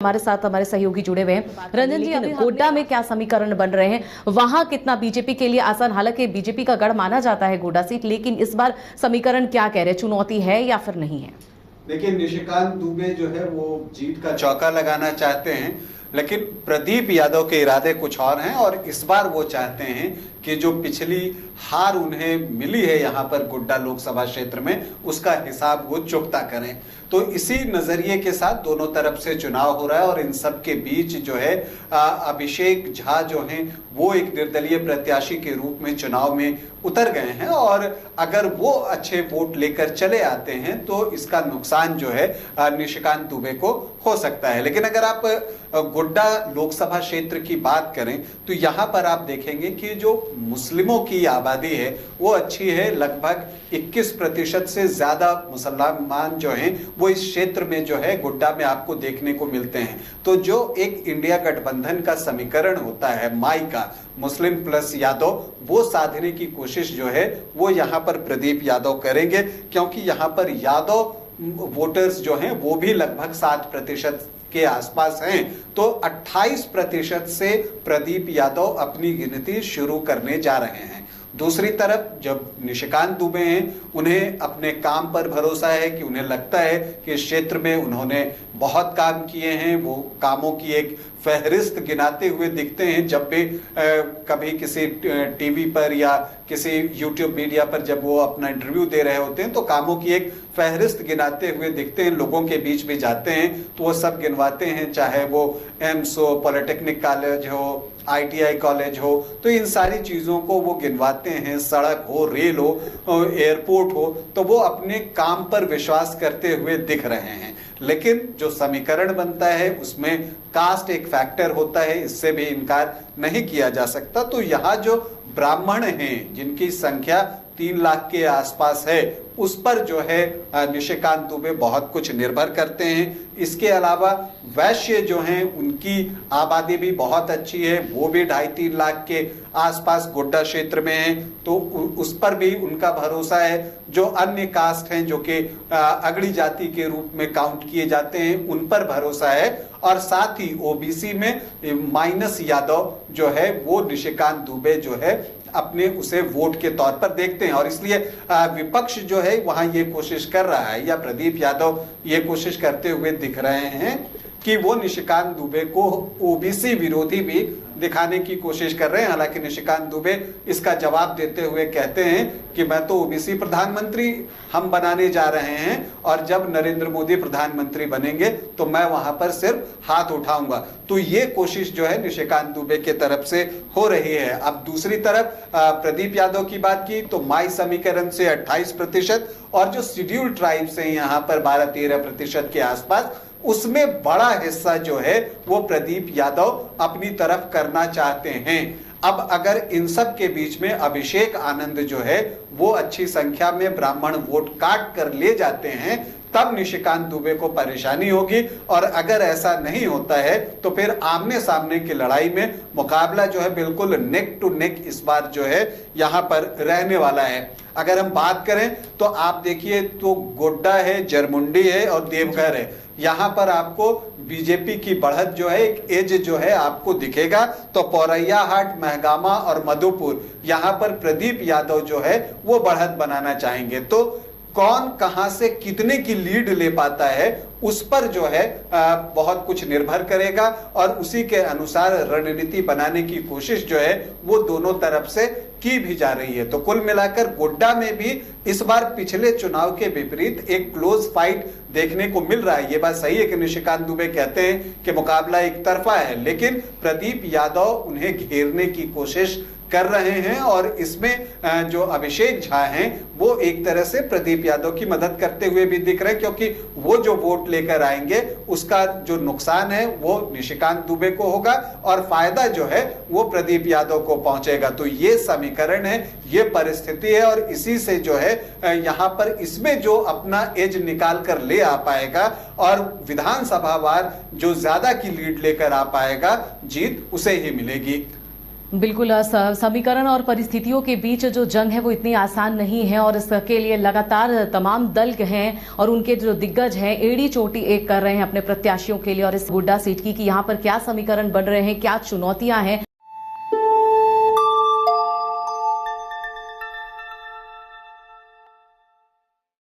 हमारे साथ हमारे सहयोगी जुड़े हुए हैं। रंजन जी, अभी गोड्डा में क्या समीकरण बन रहे हैं, वहां कितना बीजेपी के लिए आसान, हालांकि बीजेपी का गढ़ माना जाता है गोड्डा सीट, लेकिन इस बार समीकरण क्या कह रहे हैं, चुनौती है या फिर नहीं है? देखिए, निशिकांत दुबे जो है वो जीत का चौका लगाना चाहते हैं, लेकिन प्रदीप यादव के इरादे कुछ और हैं और इस बार वो चाहते हैं कि जो पिछली हार उन्हें मिली है यहाँ पर गोड्डा लोकसभा क्षेत्र में, उसका हिसाब वो चुकता करें। तो इसी नजरिए के साथ दोनों तरफ से चुनाव हो रहा है और इन सब के बीच जो है अभिषेक झा जो हैं वो एक निर्दलीय प्रत्याशी के रूप में चुनाव में उतर गए हैं और अगर वो अच्छे वोट लेकर चले आते हैं तो इसका नुकसान जो है निशिकांत दुबे को हो सकता है। लेकिन अगर आप गोड्डा लोकसभा क्षेत्र की बात करें तो यहाँ पर आप देखेंगे कि जो मुस्लिमों की आबादी है वो अच्छी है, लगभग 21% से ज्यादा मुसलमान जो हैं वो इस क्षेत्र में जो है गोड्डा में आपको देखने को मिलते हैं। तो जो एक इंडिया गठबंधन का समीकरण होता है माई का, मुस्लिम प्लस यादव, वो साधने की कोशिश जो है वो यहाँ पर प्रदीप यादव करेंगे, क्योंकि यहाँ पर यादव वोटर्स जो हैं वो भी लगभग 7% के आसपास हैं। तो 28% से प्रदीप यादव अपनी गिनती शुरू करने जा रहे हैं। दूसरी तरफ जब निशिकांत दुबे हैं, उन्हें अपने काम पर भरोसा है कि उन्हें लगता है कि इस क्षेत्र में उन्होंने बहुत काम किए हैं, वो कामों की एक फहरिस्त गिनाते हुए दिखते हैं। जब भी कभी किसी टीवी पर या किसी यूट्यूब मीडिया पर जब वो अपना इंटरव्यू दे रहे होते हैं तो कामों की एक फहरिस्त गिनाते हुए दिखते हैं। लोगों के बीच भी जाते हैं तो वो सब गिनवाते हैं, चाहे वो एम्स हो, पॉलिटेक्निक कॉलेज हो, ITI कॉलेज हो, तो इन सारी चीज़ों को वो गिनवाते हैं। सड़क हो, रेल हो, एयरपोर्ट हो, तो वो अपने काम पर विश्वास करते हुए दिख रहे हैं। लेकिन जो समीकरण बनता है उसमें कास्ट एक फैक्टर होता है, इससे भी इनकार नहीं किया जा सकता। तो यहाँ जो ब्राह्मण हैं जिनकी संख्या 3 लाख के आसपास है, उस पर जो है निशिकांत दुबे बहुत कुछ निर्भर करते हैं। इसके अलावा वैश्य जो हैं उनकी आबादी भी बहुत अच्छी है, वो भी 2.5-3 लाख के आसपास गोड्डा क्षेत्र में है, तो उस पर भी उनका भरोसा है। जो अन्य कास्ट हैं जो कि अगड़ी जाति के रूप में काउंट किए जाते हैं, उन पर भरोसा है। और साथ ही OBC में माइनस यादव जो है वो निशिकांत दुबे जो है अपने उसे वोट के तौर पर देखते हैं और इसलिए विपक्ष जो है वहां ये कोशिश कर रहा है, या प्रदीप यादव ये कोशिश करते हुए दिख रहे हैं कि वो निशिकांत दुबे को OBC विरोधी भी दिखाने की कोशिश कर रहे हैं। हालांकि निशिकांत दुबे इसका जवाब देते हुए कहते हैं कि मैं तो OBC प्रधानमंत्री हम बनाने जा रहे हैं और जब नरेंद्र मोदी प्रधानमंत्री बनेंगे तो मैं वहां पर सिर्फ हाथ उठाऊंगा। तो ये कोशिश जो है निशिकांत दुबे के तरफ से हो रही है। अब दूसरी तरफ प्रदीप यादव की बात की तो माई समीकरण से 28% और जो शेड्यूल्ड ट्राइब्स हैं यहाँ पर 12-13% के आसपास, उसमें बड़ा हिस्सा जो है वो प्रदीप यादव अपनी तरफ करना चाहते हैं। अब अगर इन सब के बीच में अभिषेक आनंद जो है वो अच्छी संख्या में ब्राह्मण वोट काट कर ले जाते हैं, तब निशिकांत दुबे को परेशानी होगी। और अगर ऐसा नहीं होता है तो फिर आमने सामने की लड़ाई में मुकाबला जो है बिल्कुल नेक टू नेक इस बार जो है यहाँ पर रहने वाला है। अगर हम बात करें तो आप देखिए तो गोड्डा है, जरमुंडी है और देवघर है, यहाँ पर आपको बीजेपी की बढ़त जो है एक एज जो है आपको दिखेगा। तो पौरैया हाट, महगामा और मधुपुर, यहाँ पर प्रदीप यादव जो है वो बढ़त बनाना चाहेंगे। तो कौन कहां से कितने की लीड ले पाता है उस पर जो है बहुत कुछ निर्भर करेगा और उसी के अनुसार रणनीति बनाने की कोशिश जो है वो दोनों तरफ से की भी जा रही है। तो कुल मिलाकर गोड्डा में भी इस बार पिछले चुनाव के विपरीत एक क्लोज फाइट देखने को मिल रहा है। ये बात सही है कि निशिकांत दुबे कहते हैं कि मुकाबला एक तरफा है, लेकिन प्रदीप यादव उन्हें घेरने की कोशिश कर रहे हैं और इसमें जो अभिषेक झा हैं वो एक तरह से प्रदीप यादव की मदद करते हुए भी दिख रहे हैं, क्योंकि वो जो वोट लेकर आएंगे उसका जो नुकसान है वो निशिकांत दुबे को होगा और फायदा जो है वो प्रदीप यादव को पहुंचेगा। तो ये समीकरण है, ये परिस्थिति है और इसी से जो है यहाँ पर इसमें जो अपना एज निकाल कर ले आ पाएगा और विधानसभा वार जो ज्यादा की लीड लेकर आ पाएगा, जीत उसे ही मिलेगी। बिल्कुल समीकरण और परिस्थितियों के बीच जो जंग है वो इतनी आसान नहीं है और इसके लिए लगातार तमाम दल हैं और उनके जो दिग्गज हैं एड़ी चोटी एक कर रहे हैं अपने प्रत्याशियों के लिए और इस गोड्डा सीट की कि यहाँ पर क्या समीकरण बन रहे हैं, क्या चुनौतियां हैं।